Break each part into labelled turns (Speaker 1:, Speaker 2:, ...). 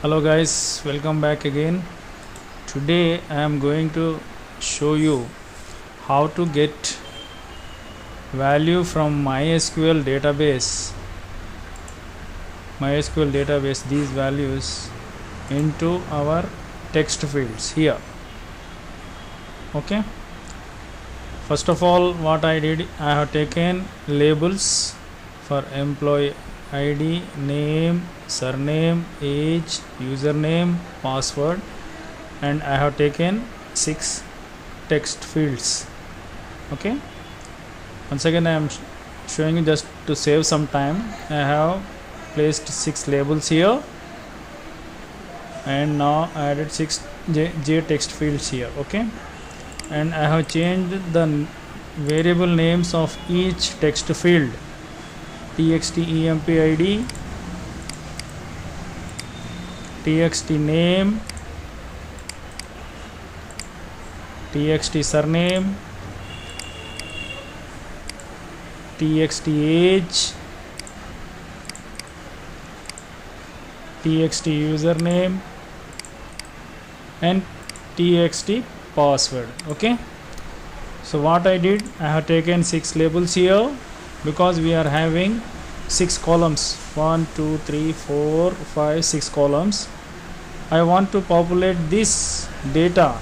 Speaker 1: Hello guys, welcome back again. Today I am going to show you how to get value from MySQL database these values into our text fields here. Okay, first of all, what I did, I have taken labels for employee ID, name, surname, age, username, password, and I have taken 6 text fields. Okay, once again I am showing you just to save some time. I have placed 6 labels here and now I added 6 J text fields here. Okay, and I have changed the variable names of each text field: txt emp id, txt name, txt surname, txt age, txt username, and txt password. Okay, so what I did, I have taken 6 labels here because we are having 6 columns, 1 2 3 4 5 6 columns. I want to populate this data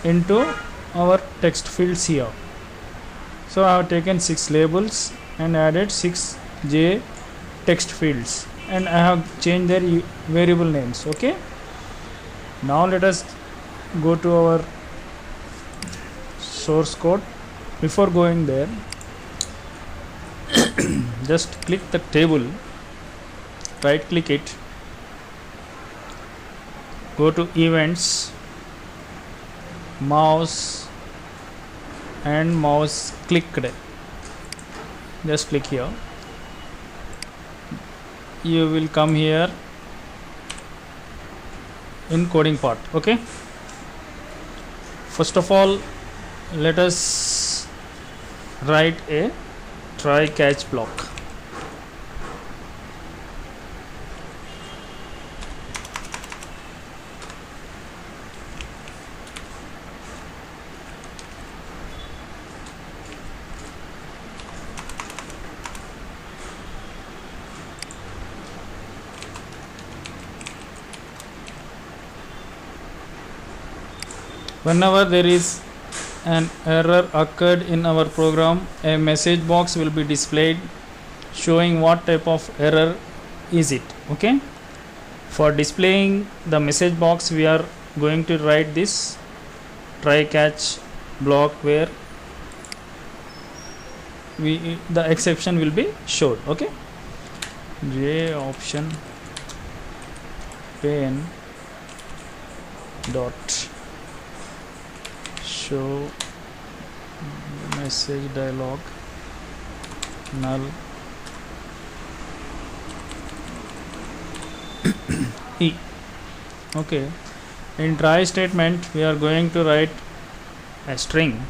Speaker 1: into our text fields here, so I have taken 6 labels and added 6 J text fields, and I have changed their variable names. Okay, now let us go to our source code. Before going there, just click the table, right click it, go to events, mouse and mouse clicked, just click here. You will come here in coding part. Okay, first of all, let us write a try catch block. Whenever there is an error occurred in our program, a message box will be displayed showing what type of error is it. Okay, for displaying the message box, we are going to write this try catch block where the exception will be showed. Okay, J option pane dot show message dialog null e. Okay, in try statement we are going to write a string.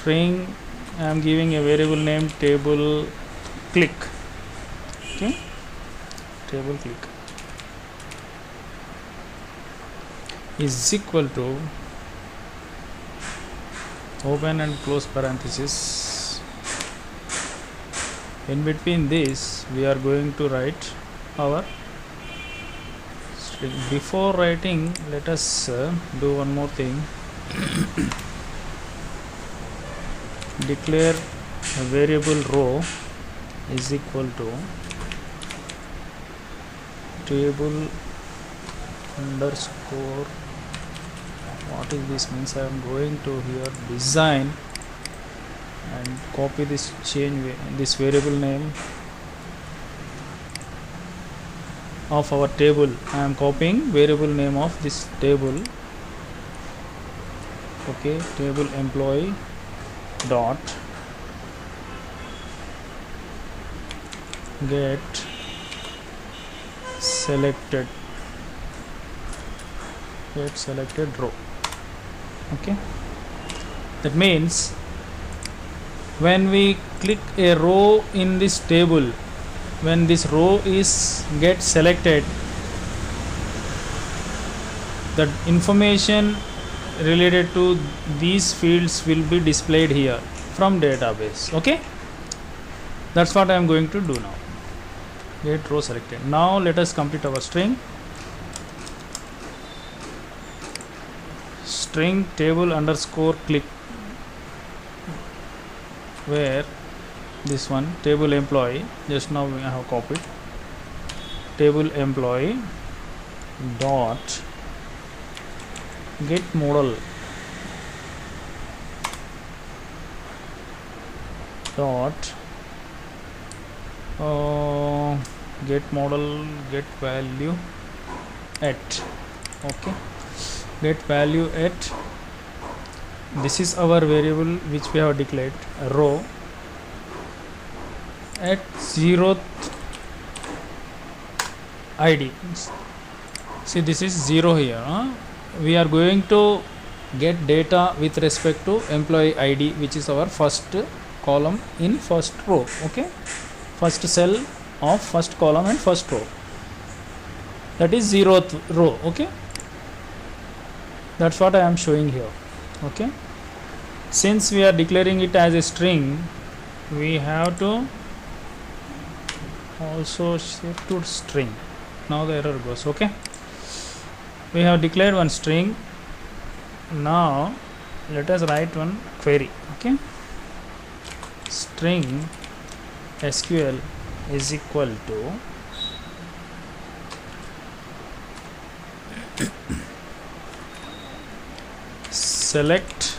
Speaker 1: I am giving a variable name table click. Okay, table click is equal to open and close parenthesis. In between this we are going to write our string. Before writing, let us do one more thing. Declare a variable row is equal to table underscore, what is this means, I am going to here design and copy this, change this variable name of our table. I am copying variable name of this table. Okay, table employee dot get selected row. Okay, that means when we click a row in this table, when this row is get selected, the information related to these fields will be displayed here from database. Okay, that's what I am going to do now. Get row selected. Now let us complete our string. String table underscore click, where this one table employee, just now we have copied, table employee dot get model dot get model get value at. Okay, get value at, this is our variable which we have declared, row at 0th id. See, this is 0 here. We are going to get data with respect to employee id, which is our first column in first row. Okay, first cell of first column and first row, that is 0th row. Okay, that's what I am showing here. Okay, since we are declaring it as a string, we have to also shift to string. Now the error goes. Okay, we have declared one string. Now let us write one query. Okay, string SQL is equal to select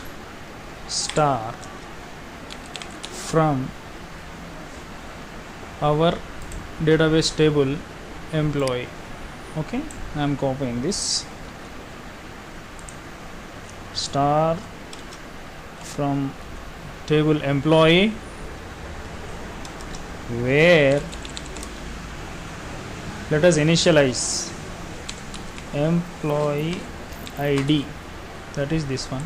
Speaker 1: star from our database table employee. Okay, I am copying this, star from table employee, where let us initialize employee id, that is this one,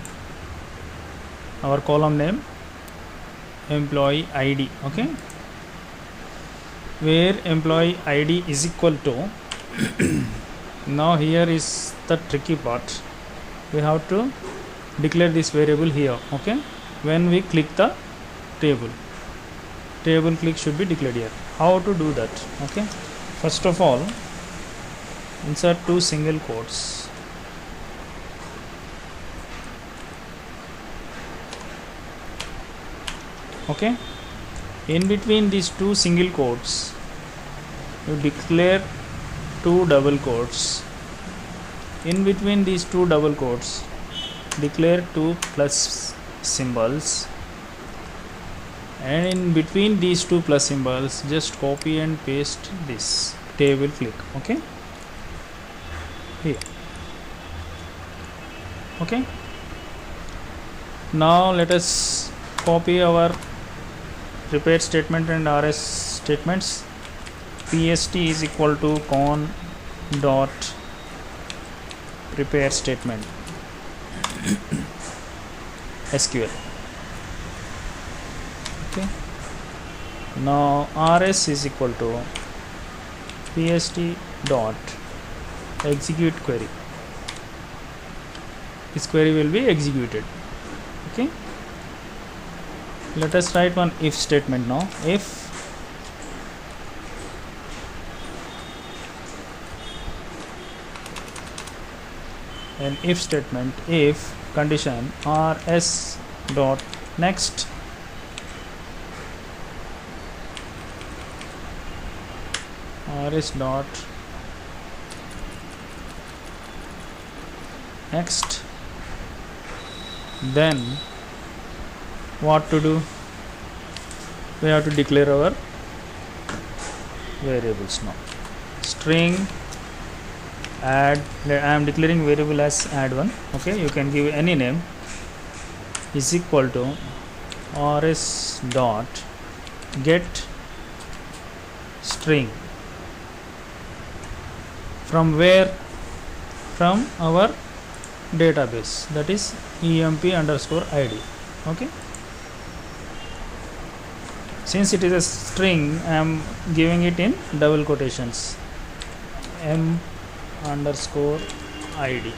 Speaker 1: our column name employee id. Okay, where employee id is equal to now here is the tricky part, we have to declare this variable here. Okay, when we click the table click should be declared here. How to do that? Okay, first of all, insert two single quotes. Okay, in between these two single quotes you declare two double quotes. In between these two double quotes declare two plus symbols, and in between these two plus symbols just copy and paste this table click. Okay, here. Okay, now let us copy our prepare statement and rs statements. pst is equal to con dot prepare statement SQL. Okay, now rs is equal to pst dot execute query. This query will be executed. Okay, let us write one if statement now. If an if statement, if condition rs dot next rs dot next, then what to do? We have to declare our variables now. String add, I am declaring variable as add1. Okay, you can give any name, is equal to rs dot get string, from where? From our database, that is emp underscore id. Okay, Since it is a string, I am giving it in double quotations, m underscore id.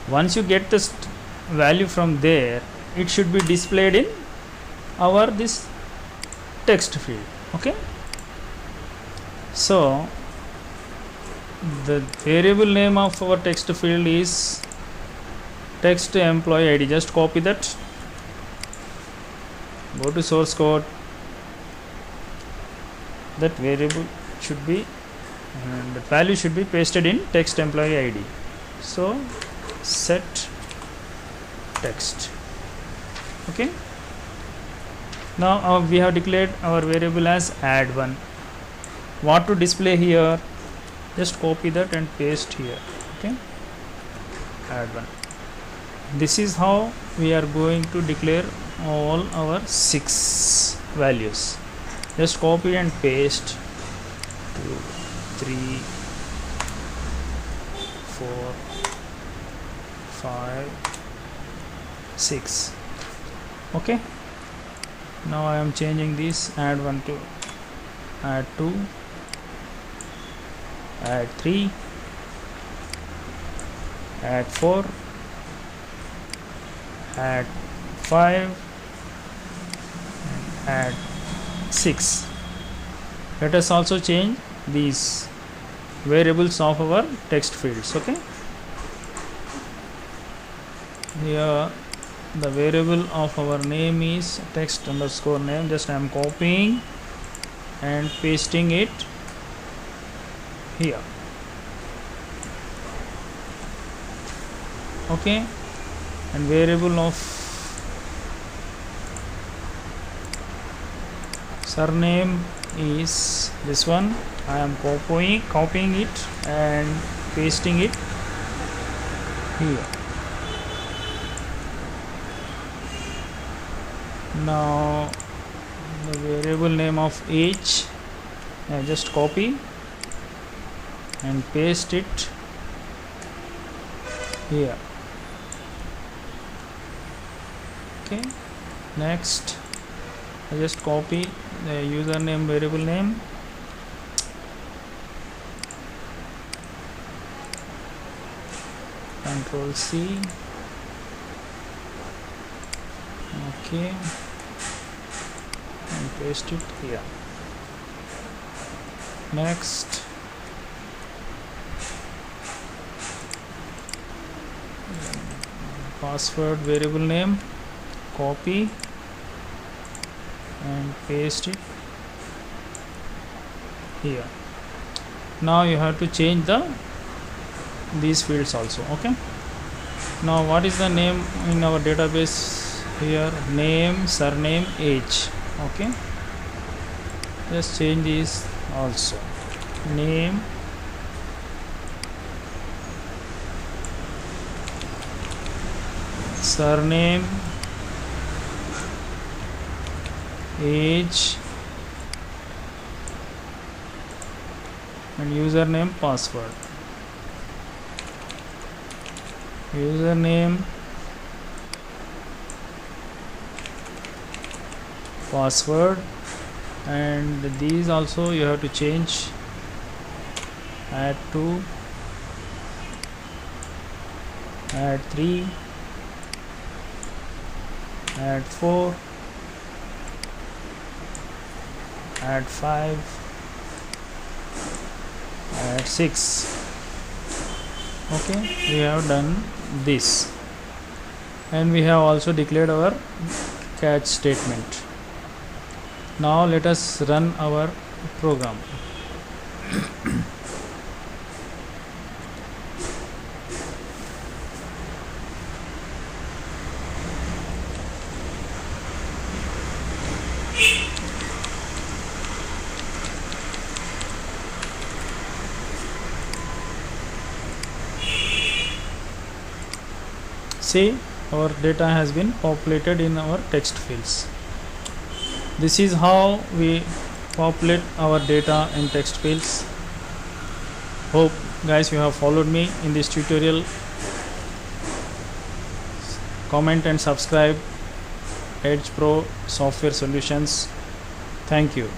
Speaker 1: Once you get the value from there, it should be displayed in our this text field. Okay, so the variable name of our text field is text employee id. Just copy that, go to source code, that variable should be and the value should be pasted in text employee id. So set text. Okay, now we have declared our variable as add1. What to display here, just copy that and paste here. Okay, add1. This is how we are going to declare all our 6 values. Just copy and paste 2 3 4 5 6. Okay, now I am changing this add1 to add2, add3, add4, add5 and add6. Let us also change these variables of our text fields. Okay, here the variable of our name is text underscore name. Just I am copying and pasting it here. Okay, and variable of surname is this one. I am copying it and pasting it here. Now the variable name of age, I just copy and paste it here. Okay, next I just copy the username variable name, Control C. Okay, and paste it here. Next, password variable name, copy and paste it here. Now you have to change these fields also. Okay, now what is the name in our database? Here name, surname, age. Okay, just change this also. Name, surname, age and username, password. Username, password, and these also you have to change. Add2, add3, add4, add5, add6. Okay, we have done this, and we have also declared our catch statement. Now let us run our program. See, our data has been populated in our text fields. This is how we populate our data in text fields. Hope guys you have followed me in this tutorial. Comment and subscribe Edge Pro Software Solutions. Thank you.